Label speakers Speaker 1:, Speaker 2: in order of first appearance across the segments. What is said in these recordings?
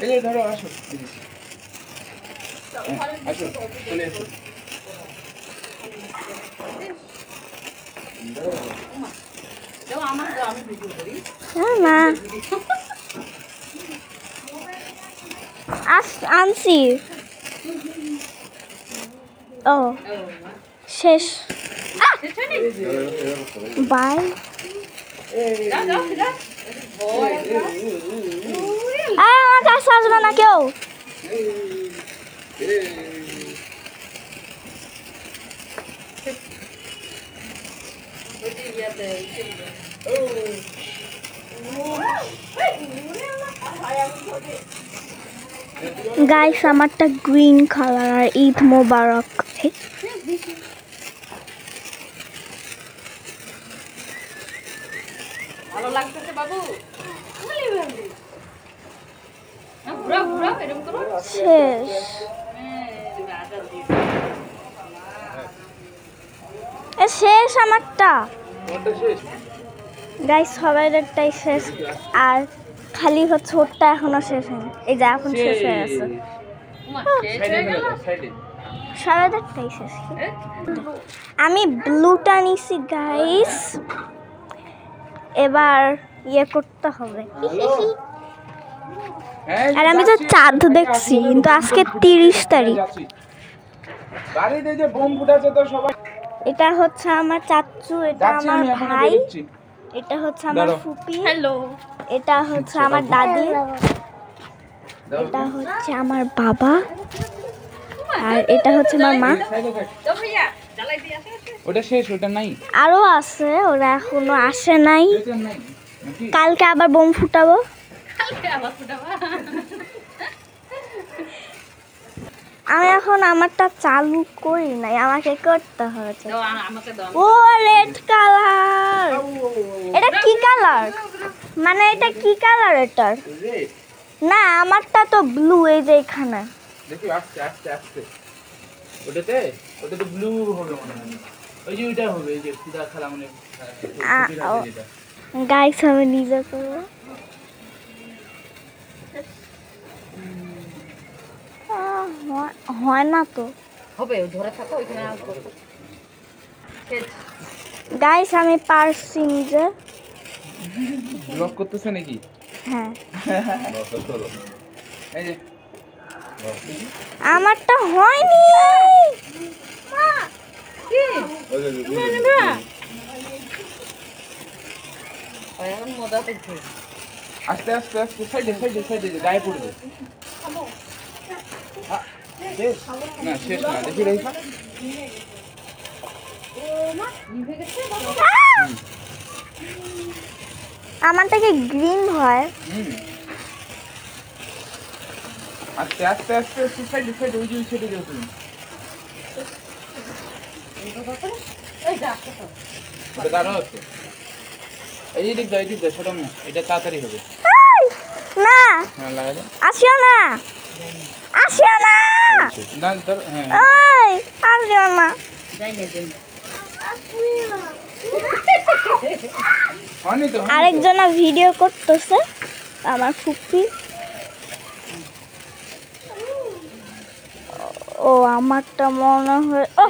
Speaker 1: এই যে ধরো আসো আসো চলে এসো
Speaker 2: না আনছি ও শেষ বাই আমার কাছে আসবে না কেউ গাইস আমারটা গ্রিন কালার আর ঈদ মোবারক
Speaker 3: ভালো লাগতেছে বাবু ঘুরা ঘুরা এরকম করো
Speaker 2: শেষ শেষ আমারটা গাইস সবাইটাই শেষ আর খালি হচ্ছে ওরটা এখনো শেষ হয়নি এই যে এখন শেষ হয়ে আছে সবাইটাই শেষ আমি ব্লুটা নিছি গাইস এবার ইয়ে করতে হবে আর আমি তো চাঁদ দেখছি কিন্তু আজকে 30 তারিখ এটা হচ্ছে আমার চাচু এটা আমার ভাই এটা হচ্ছে আমার ফুপি হ্যালো এটা হচ্ছে আমার দাদি এটা হচ্ছে আমার বাবা আর এটা হচ্ছে আমার মা
Speaker 1: ওটা শেষ ওটা নাই
Speaker 2: আরো আছে ওরা এখনো আসে নাই কালকে আবার বোম ফুটাবো আমি এখন আমারটা চালু করি নাই আমাকে করতে হয়েছে ও রেড কালার এটা কি কালার মানে এটা কি কালার এটার না আমারটা তো ব্লু এই যে এখানে
Speaker 1: দেখি আস্তে আস্তে আস্তে ওটাতে ব্লু হবে মনে হয় ওই যে ওইটা হবে এই যে খুদা খেলা মনে
Speaker 2: গাইস আমি নিজে করবো হয় না তো
Speaker 3: হবে ধরে থাকো ওইখানে
Speaker 2: গাইস আমি পারছি নিজে
Speaker 1: ব্লক করতেছে নাকি
Speaker 2: হ্যাঁ
Speaker 1: এই যে
Speaker 2: আমারটা হয়নি
Speaker 3: মা কি তুমি নেবে এখন মজা পেয়েছে
Speaker 1: আস্তে আস্তে আস্তে সাইডে সাইডে সাইডে গায়ে পড়বে শেষ না শেষ না দেখি রেখা
Speaker 2: আমারটা কি গ্রিন হয়
Speaker 1: আস্তে আস্তে আস্তে আস্তে সাইডে সাইডে ওই যে সাইডে যাও তুমি ওটা দাঁড়ো আছে এই দিক দাও ছোট না এটা তাড়াতাড়ি হবে
Speaker 2: না
Speaker 1: হ্যাঁ লাগা দাও
Speaker 2: আসিও না আসিও না
Speaker 1: না ধর হ্যাঁ
Speaker 2: ওই আসিও না
Speaker 3: যাই না
Speaker 1: হয়নি তো
Speaker 2: আরেকজনা ভিডিও করতেছে আমার ফুপি ও আমারটা মনে হয় ও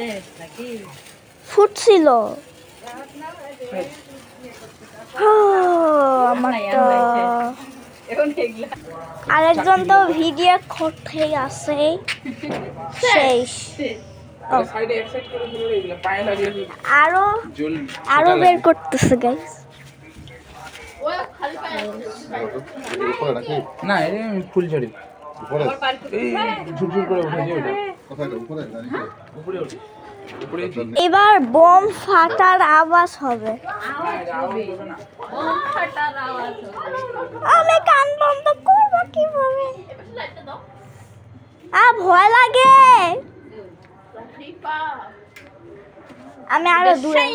Speaker 2: ফুটছিল আমারটা আরেকজন তো ভিডিও করতে আছে শেষ
Speaker 1: সাইডে এক সাইড করে দিলে এগুলা পায়ে লাগিয়ে
Speaker 2: আরো বের করতেছে গাইস
Speaker 1: না এই ফুল ঝাড়ি এই ঝুরঝুর করে উঠে যে ওটা উপরে ওঠে
Speaker 2: এবার বোম ফাটার আওয়াজ হবে আমি কান বন্ধ করবো কিভাবে ভয় লাগে আমি আরো দূরে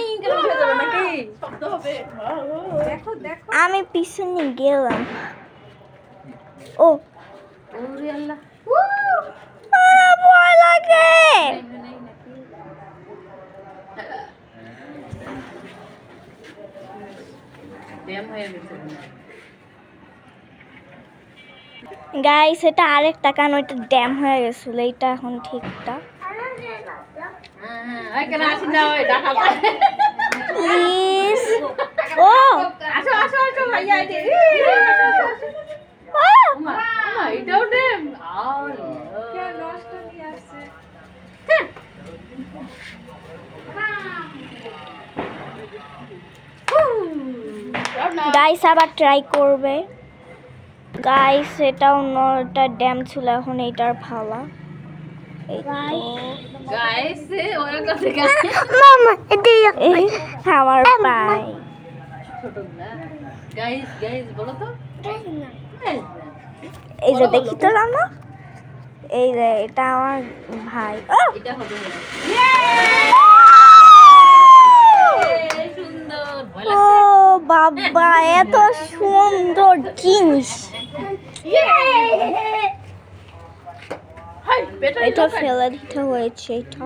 Speaker 2: আমি পিছনে গেলাম ও ভয় লাগে গাইস এটা আরেকটা, কারণ ওইটা ড্যাম হয়ে গেছিল, এইটা এখন ঠিকটা। প্লিজ ও
Speaker 3: আসো আসো আসো ভাইয়া এটাও ড্যাম
Speaker 2: গাইস আবার ট্রাই করবে। গাইস এটা অন্যটা ড্যাম ছিল, এখন এইটার ফালা।
Speaker 3: গাইস ওর কাছে গাইস
Speaker 2: মামা এটা আমার পাই।
Speaker 3: গাইস গাইস বলো তো
Speaker 2: এই যে দেখি তো না, এই যে এটা আমার ভাই।
Speaker 3: এটা হবে সুন্দর
Speaker 2: ও বাবা এত সুন্দর জিনিস। এটা ফেলে দিতে হয়েছে। এটা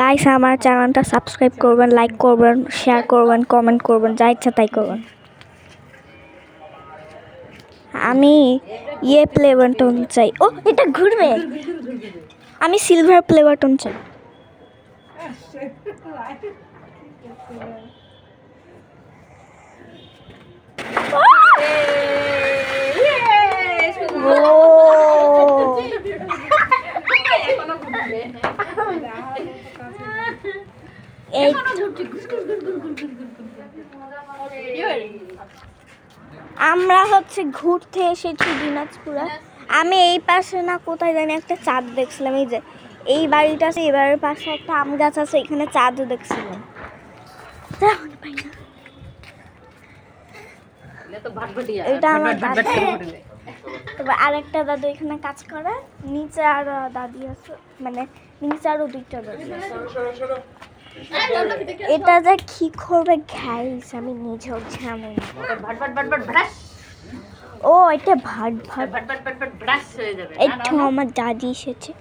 Speaker 2: গাইস আমার চ্যানেলটা সাবস্ক্রাইব করবেন, লাইক করবেন, শেয়ার করবেন, কমেন্ট করবেন, যা ইচ্ছা তাই করবেন। আমি প্লে বাটন চাই। ও এটা ঘুরবে। আমি সিলভার প্লে বাটন চাই। আমরা হচ্ছে ঘুরতে এসেছি দিনাজপুরে। আমি এই পাশে না কোথায় জানি একটা চাঁদ দেখছিলাম, এই যে এই বাড়িটা আছে, এই বাড়ির পাশে একটা আম গাছ আছে, এখানে চাঁদ দেখছিলাম। এটা আমার দাদা। এবার আরেকটা দাদু এখানে কাজ করে, নিচে আর দাদি আছে, মানে নিচে আরো দুইটা দাদি আছে। এটা যে কি করবে গাইস আমি নিজেও জানি না। ও এটা ভাট ভাট
Speaker 3: হয়ে যাবে।
Speaker 2: একটু আমার দাদি এসেছে।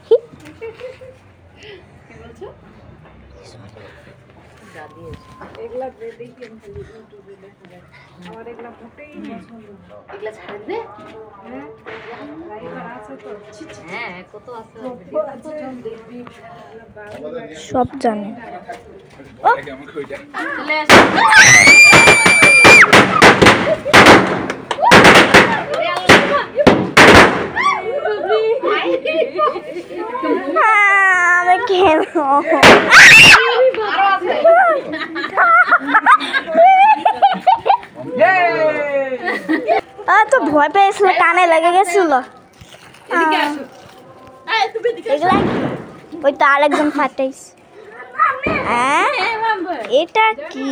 Speaker 2: সব জানে। আমি কেন তো ভয় পেয়েছিল, কানে লেগে গেছিল। ওই তো আরেকজন ফাটাইস। এটা কি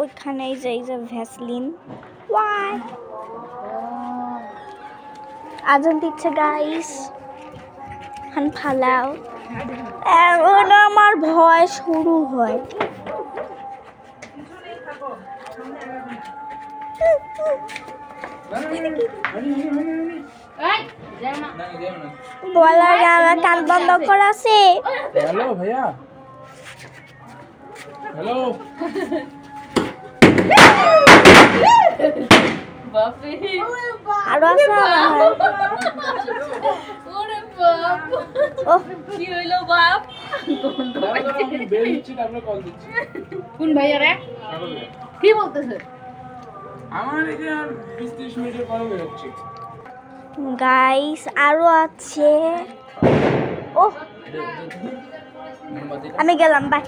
Speaker 2: ওইখানে এই যে ভ্যাসলিন আজন দিচ্ছে গাইস। এখন ফালাও, এখন আমার ভয় শুরু হয়। বলার আমার কান বন্ধ করা আছে।
Speaker 1: হ্যালো ভাইয়া, হ্যালো
Speaker 2: আরো আছে
Speaker 3: কি হইলো বাপ? কোন ভাইয়া রে? কি বলতেছে?
Speaker 1: আমার এই যে আর 20-30 মিনিটের পরে বেরোচ্ছি।
Speaker 2: গাইস আরো আছে। ও আমি গেলাম, বাই।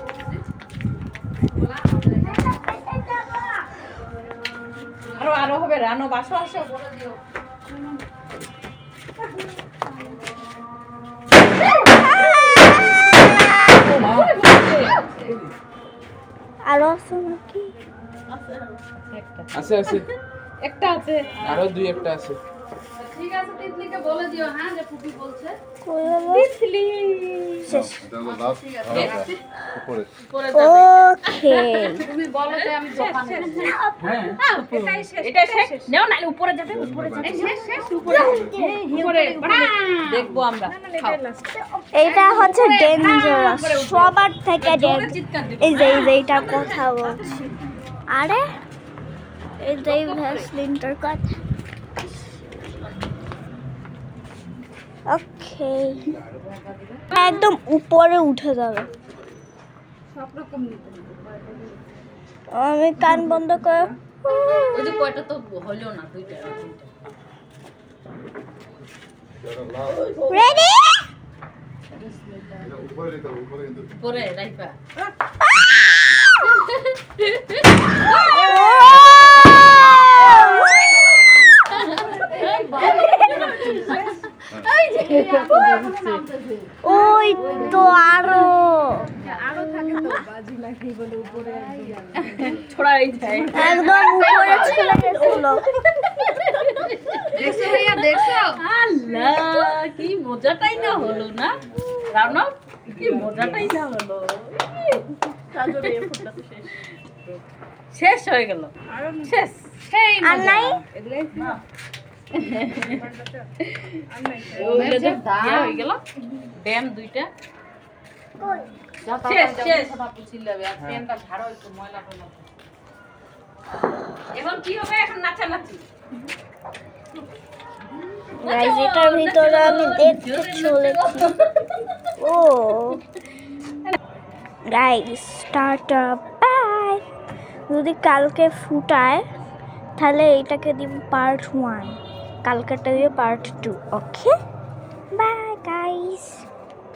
Speaker 3: আরো হবে রানো বাসো আসো বলে দিও।
Speaker 2: আরো আছে নাকি?
Speaker 1: আছে আছে,
Speaker 3: একটা আছে,
Speaker 1: আরো দুই একটা আছে।
Speaker 3: ঠিক আছে তিতলিকে বলে দিও হ্যাঁ যে পুপি বলছে।
Speaker 2: কই হলো?
Speaker 3: তিতলি
Speaker 2: শেষ।
Speaker 3: উপরে
Speaker 2: ওকে
Speaker 3: তুমি বলো যে আমি দোকানে
Speaker 1: হ্যাঁ
Speaker 3: এটা শেষ নাও না উপরে যাবে, উপরে যাবে শেষ উপরে উপরে দেখবো আমরা।
Speaker 2: এইটা হচ্ছে ডেঞ্জারাস, সবার থেকে ডেঞ্জারাস। এই যে এইটা কথা বলছি। আরে এই যে ভ্যাসলিনটার কথা ওকে একদম উপরে উঠে যাবে আমি কান বন্ধ করে
Speaker 3: ওই যে কয়টা তো হলো না দুইটা
Speaker 2: রেডি
Speaker 3: উপরে রাইপা
Speaker 2: ওই তো আরো
Speaker 3: ছড়াই যায়
Speaker 2: একদম উপরে চলে গেছিল
Speaker 3: আল্লাহ কি মজাটাই না হলো না রানো কি মজাটাই না হলো শেষ হয়ে গেল শেষ
Speaker 2: আর নাই
Speaker 3: হয়ে গেল ড্যাম দুইটা শেষ শেষ এখন কি হবে এখন নাচানাচি
Speaker 2: গাইস এটার ভিতরে আমি দেখতে চলেছি ও গাইস টাটা বাই যদি কালকে ফুটায় তাহলে এটাকে দিব পার্ট 1 কালকেটা দিয়ে পার্ট 2 ওকে বাই গাইস